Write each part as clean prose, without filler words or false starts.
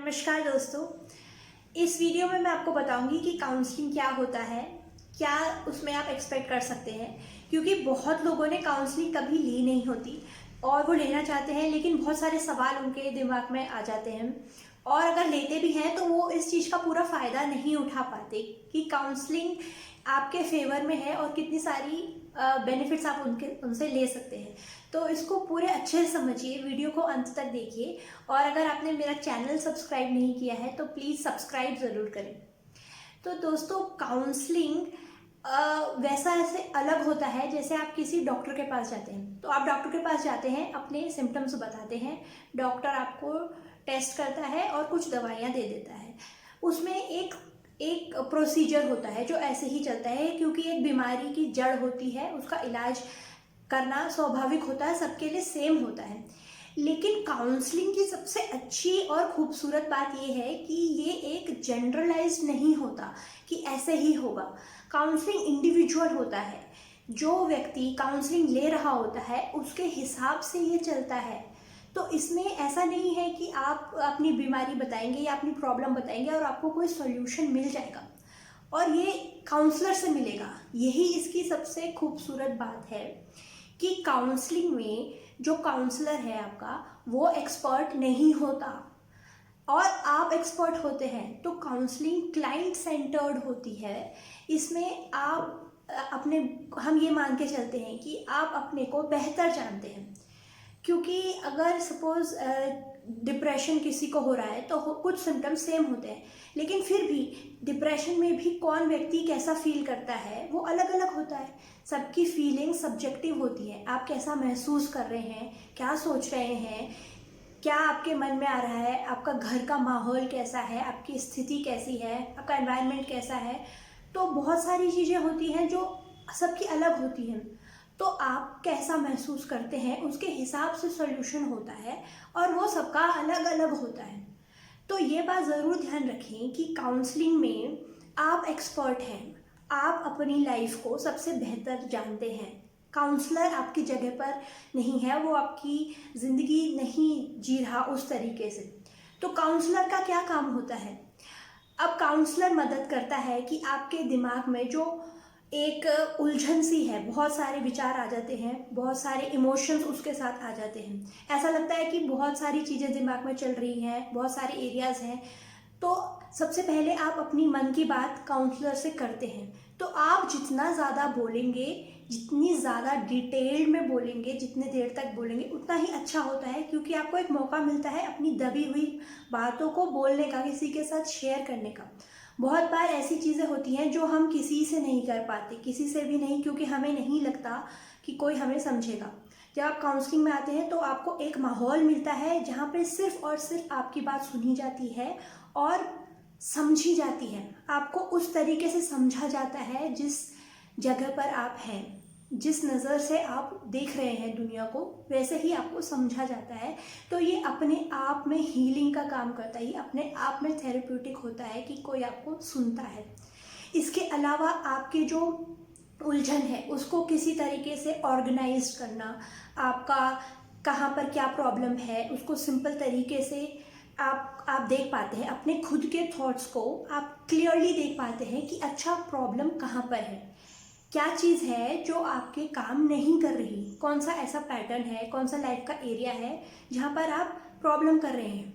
नमस्कार दोस्तों। इस वीडियो में मैं आपको बताऊंगी कि काउंसलिंग क्या होता है, क्या उसमें आप एक्सपेक्ट कर सकते हैं। क्योंकि बहुत लोगों ने काउंसलिंग कभी ली नहीं होती और वो लेना चाहते हैं, लेकिन बहुत सारे सवाल उनके दिमाग में आ जाते हैं और अगर लेते भी हैं तो वो इस चीज़ का पूरा फ़ायदा नहीं उठा पाते कि काउंसलिंग आपके फेवर में है और कितनी सारी बेनिफिट्स आप उनसे ले सकते हैं। तो इसको पूरे अच्छे से समझिए, वीडियो को अंत तक देखिए और अगर आपने मेरा चैनल सब्सक्राइब नहीं किया है तो प्लीज़ सब्सक्राइब ज़रूर करें। तो दोस्तों, काउंसलिंग वैसा ऐसे अलग होता है जैसे आप किसी डॉक्टर के पास जाते हैं। तो आप डॉक्टर के पास जाते हैं, अपने सिम्टम्स बताते हैं, डॉक्टर आपको टेस्ट करता है और कुछ दवाइयाँ दे देता है। उसमें एक एक प्रोसीजर होता है जो ऐसे ही चलता है, क्योंकि एक बीमारी की जड़ होती है, उसका इलाज करना स्वाभाविक होता है, सबके लिए सेम होता है। लेकिन काउंसलिंग की सबसे अच्छी और खूबसूरत बात यह है कि ये एक जनरलाइज्ड नहीं होता कि ऐसे ही होगा। काउंसलिंग इंडिविजुअल होता है। जो व्यक्ति काउंसलिंग ले रहा होता है उसके हिसाब से ये चलता है। तो इसमें ऐसा नहीं है कि आप अपनी बीमारी बताएंगे या अपनी प्रॉब्लम बताएंगे और आपको कोई सॉल्यूशन मिल जाएगा और ये काउंसलर से मिलेगा। यही इसकी सबसे खूबसूरत बात है कि काउंसलिंग में जो काउंसलर है आपका, वो एक्सपर्ट नहीं होता और आप एक्सपर्ट होते हैं। तो काउंसलिंग क्लाइंट सेंटर्ड होती है। इसमें आप अपने हम ये मान के चलते हैं कि आप अपने को बेहतर जानते हैं। क्योंकि अगर सपोज़ डिप्रेशन किसी को हो रहा है तो कुछ सिम्टम्स सेम होते हैं, लेकिन फिर भी डिप्रेशन में भी कौन व्यक्ति कैसा फील करता है वो अलग अलग होता है। सबकी फीलिंग सब्जेक्टिव होती है। आप कैसा महसूस कर रहे हैं, क्या सोच रहे हैं, क्या आपके मन में आ रहा है, आपका घर का माहौल कैसा है, आपकी स्थिति कैसी है, आपका एनवायरनमेंट कैसा है। तो बहुत सारी चीज़ें होती हैं जो सबकी अलग होती हैं। तो आप कैसा महसूस करते हैं उसके हिसाब से सॉल्यूशन होता है और वो सबका अलग अलग होता है। तो ये बात ज़रूर ध्यान रखें कि काउंसलिंग में आप एक्सपर्ट हैं, आप अपनी लाइफ को सबसे बेहतर जानते हैं। काउंसलर आपकी जगह पर नहीं है, वो आपकी ज़िंदगी नहीं जी रहा उस तरीके से। तो काउंसलर का क्या काम होता है? अब काउंसलर मदद करता है कि आपके दिमाग में जो एक उलझन सी है, बहुत सारे विचार आ जाते हैं, बहुत सारे इमोशंस उसके साथ आ जाते हैं। ऐसा लगता है कि बहुत सारी चीज़ें दिमाग में चल रही हैं, बहुत सारे एरियाज़ हैं। तो सबसे पहले आप अपनी मन की बात काउंसलर से करते हैं। तो आप जितना ज़्यादा बोलेंगे, जितनी ज़्यादा डिटेल में बोलेंगे, जितने देर तक बोलेंगे उतना ही अच्छा होता है, क्योंकि आपको एक मौका मिलता है अपनी दबी हुई बातों को बोलने का, किसी के साथ शेयर करने का। बहुत बार ऐसी चीज़ें होती हैं जो हम किसी से नहीं कर पाते, किसी से भी नहीं, क्योंकि हमें नहीं लगता कि कोई हमें समझेगा। जब आप काउंसलिंग में आते हैं तो आपको एक माहौल मिलता है जहाँ पे सिर्फ और सिर्फ आपकी बात सुनी जाती है और समझी जाती है। आपको उस तरीके से समझा जाता है जिस जगह पर आप हैं, जिस नज़र से आप देख रहे हैं दुनिया को, वैसे ही आपको समझा जाता है। तो ये अपने आप में हीलिंग का काम करता है, ये अपने आप में थेरेप्यूटिक होता है कि कोई आपको सुनता है। इसके अलावा आपके जो उलझन है उसको किसी तरीके से ऑर्गेनाइज करना, आपका कहाँ पर क्या प्रॉब्लम है उसको सिंपल तरीके से आप देख पाते हैं। अपने खुद के थॉट्स को आप क्लियरली देख पाते हैं कि अच्छा प्रॉब्लम कहाँ पर है, क्या चीज़ है जो आपके काम नहीं कर रही, कौन सा ऐसा पैटर्न है, कौन सा लाइफ का एरिया है जहाँ पर आप प्रॉब्लम कर रहे हैं।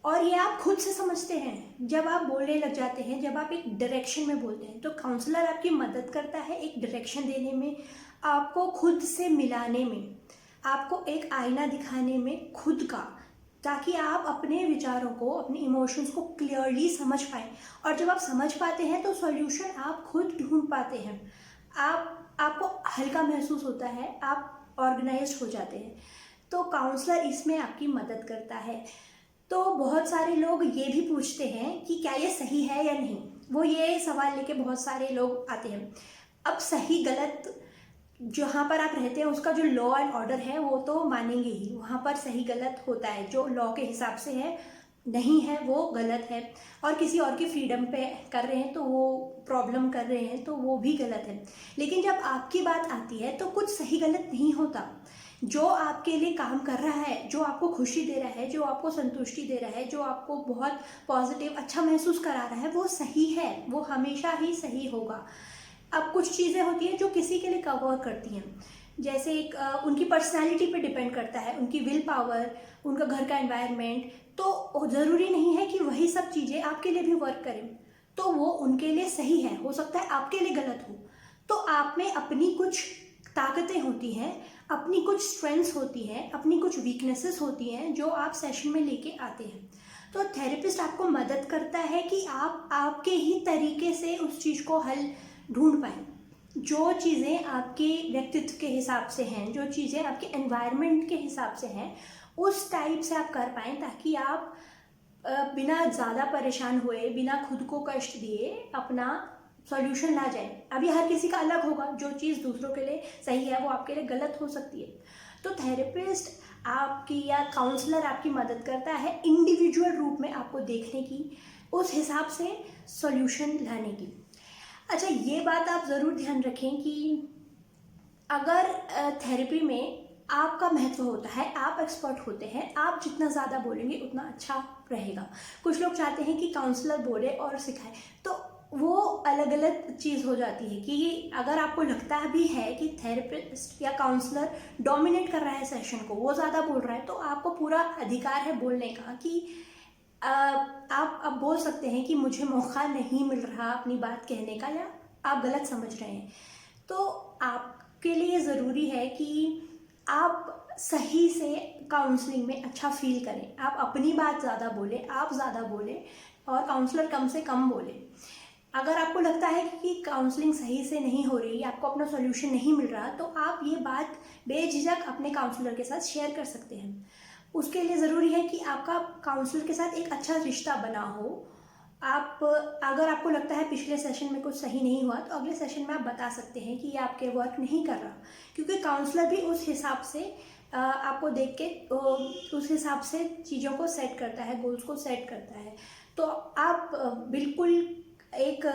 और ये आप खुद से समझते हैं जब आप बोलने लग जाते हैं, जब आप एक डायरेक्शन में बोलते हैं। तो काउंसलर आपकी मदद करता है एक डायरेक्शन देने में, आपको खुद से मिलाने में, आपको एक आईना दिखाने में खुद का, ताकि आप अपने विचारों को, अपने इमोशंस को क्लियरली समझ पाएँ। और जब आप समझ पाते हैं तो सॉल्यूशन आप खुद ढूंढ पाते हैं। आपको हल्का महसूस होता है, आप ऑर्गेनाइज्ड हो जाते हैं। तो काउंसलर इसमें आपकी मदद करता है। तो बहुत सारे लोग ये भी पूछते हैं कि क्या ये सही है या नहीं। वो ये सवाल लेके बहुत सारे लोग आते हैं। अब सही गलत जहाँ पर आप रहते हैं उसका जो लॉ एंड ऑर्डर है वो तो मानेंगे ही, वहाँ पर सही गलत होता है। जो लॉ के हिसाब से है नहीं है वो गलत है, और किसी और की फ्रीडम पे कर रहे हैं तो वो प्रॉब्लम कर रहे हैं तो वो भी गलत है। लेकिन जब आपकी बात आती है तो कुछ सही गलत नहीं होता। जो आपके लिए काम कर रहा है, जो आपको खुशी दे रहा है, जो आपको संतुष्टि दे रहा है, जो आपको बहुत पॉजिटिव अच्छा महसूस करा रहा है, वो सही है, वो हमेशा ही सही होगा। अब कुछ चीज़ें होती हैं जो किसी के लिए कवर करती हैं, जैसे एक उनकी पर्सनैलिटी पे डिपेंड करता है, उनकी विल पावर, उनका घर का एनवायरनमेंट, तो ज़रूरी नहीं है कि वही सब चीज़ें आपके लिए भी वर्क करें। तो वो उनके लिए सही है, हो सकता है आपके लिए गलत हो। तो आप में अपनी कुछ ताकतें होती हैं, अपनी कुछ स्ट्रेंथ्स होती हैं, अपनी कुछ वीकनेसेस होती हैं जो आप सेशन में लेके आते हैं। तो थेरेपिस्ट आपको मदद करता है कि आप आपके ही तरीके से उस चीज़ को हल ढूंढ पाएँ। जो चीज़ें आपके व्यक्तित्व के हिसाब से हैं, जो चीज़ें आपके एनवायरनमेंट के हिसाब से हैं, उस टाइप से आप कर पाएँ, ताकि आप बिना ज़्यादा परेशान हुए, बिना खुद को कष्ट दिए अपना सॉल्यूशन ला जाए। अभी हर किसी का अलग होगा, जो चीज़ दूसरों के लिए सही है वो आपके लिए गलत हो सकती है। तो थेरेपिस्ट आपकी या काउंसलर आपकी मदद करता है इंडिविजुअल रूप में आपको देखने की, उस हिसाब से सॉल्यूशन लाने की। अच्छा, ये बात आप ज़रूर ध्यान रखें कि अगर थेरेपी में आपका महत्व होता है, आप एक्सपर्ट होते हैं, आप जितना ज़्यादा बोलेंगे उतना अच्छा रहेगा। कुछ लोग चाहते हैं कि काउंसलर बोले और सिखाए, तो वो अलग अलग चीज़ हो जाती है कि अगर आपको लगता भी है कि थेरेपिस्ट या काउंसलर डोमिनेट कर रहा है सेशन को, वो ज़्यादा बोल रहा है, तो आपको पूरा अधिकार है बोलने का कि आप अब बोल सकते हैं कि मुझे मौका नहीं मिल रहा अपनी बात कहने का, या आप गलत समझ रहे हैं। तो आपके लिए ज़रूरी है कि आप सही से काउंसलिंग में अच्छा फील करें। आप अपनी बात ज़्यादा बोलें, आप ज़्यादा बोलें और काउंसलर कम से कम बोले। अगर आपको लगता है कि काउंसलिंग सही से नहीं हो रही, आपको अपना सॉल्यूशन नहीं मिल रहा, तो आप ये बात बेझिझक अपने काउंसलर के साथ शेयर कर सकते हैं। उसके लिए ज़रूरी है कि आपका काउंसलर के साथ एक अच्छा रिश्ता बना हो। आप अगर आपको लगता है पिछले सेशन में कुछ सही नहीं हुआ, तो अगले सेशन में आप बता सकते हैं कि ये आपके वर्क नहीं कर रहा, क्योंकि काउंसलर भी उस हिसाब से आपको देख के उस हिसाब से चीज़ों को सेट करता है, गोल्स को सेट करता है। तो आप बिल्कुल एक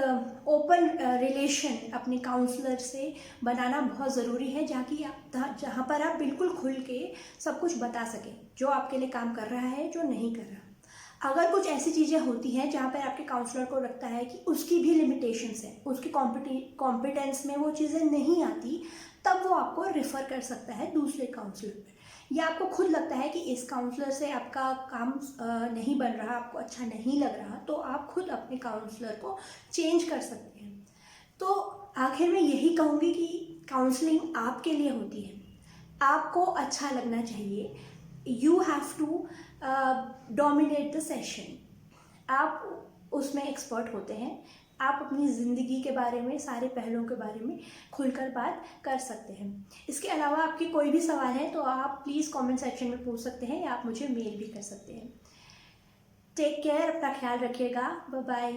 ओपन रिलेशन अपने काउंसलर से बनाना बहुत ज़रूरी है, जहाँ पर आप बिल्कुल खुल के सब कुछ बता सकें, जो आपके लिए काम कर रहा है, जो नहीं कर रहा। अगर कुछ ऐसी चीज़ें होती हैं जहाँ पर आपके काउंसलर को लगता है कि उसकी भी लिमिटेशंस हैं, उसकी कॉम्पिटेंस में वो चीज़ें नहीं आती, तब वो आपको रेफ़र कर सकता है दूसरे काउंसलर पर। या आपको खुद लगता है कि इस काउंसलर से आपका काम नहीं बन रहा, आपको अच्छा नहीं लग रहा, तो आप खुद अपने काउंसलर को चेंज कर सकते हैं। तो आखिर में यही कहूँगी कि काउंसलिंग आपके लिए होती है, आपको अच्छा लगना चाहिए। You have to dominate the session. आप उसमें एक्सपर्ट होते हैं, आप अपनी ज़िंदगी के बारे में, सारे पहलुओं के बारे में खुलकर बात कर सकते हैं। इसके अलावा आपके कोई भी सवाल है तो आप प्लीज़ कमेंट सेक्शन में पूछ सकते हैं, या आप मुझे मेल भी कर सकते हैं। टेक केयर, अपना ख्याल रखिएगा, बाय बाय।